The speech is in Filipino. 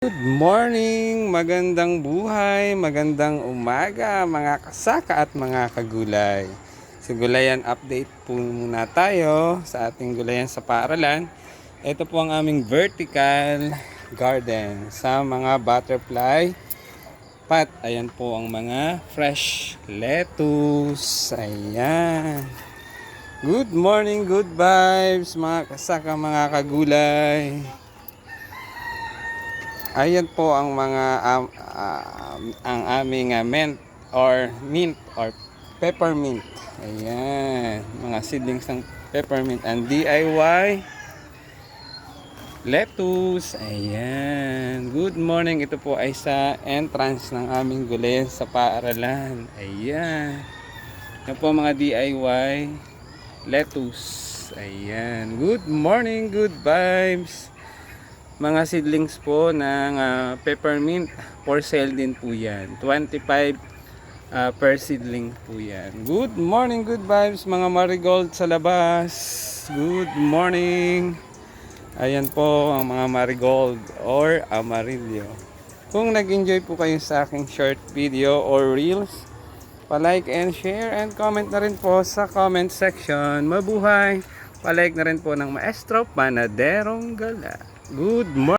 Good morning, magandang buhay, magandang umaga mga kasaka at mga kagulay. Sa gulayan update po muna tayo sa ating gulayan sa paaralan. Ito po ang aming vertical garden sa mga butterfly pot. Ayan po ang mga fresh lettuce. Ayan. Good morning, good vibes mga kasaka, mga kagulay. Ayan po ang mga ang aming mint or peppermint. Ayan, mga seedlings ng peppermint and DIY lettuce. Ayan. Good morning. Ito po ay sa entrance ng aming gulayan sa paaralan. Ayan. Ito po mga DIY lettuce. Ayan. Good morning, good vibes. Mga seedlings po ng peppermint, for sale din po yan. 25 per seedling po yan. Good morning, good vibes mga marigold sa labas. Good morning. Ayan po ang mga marigold or amarillo. Kung nag-enjoy po kayo sa aking short video or reels, pa-like and share and comment na rin po sa comment section. Mabuhay! Pa-like na rin po ng Maestro Panaderong Gala. Good morning!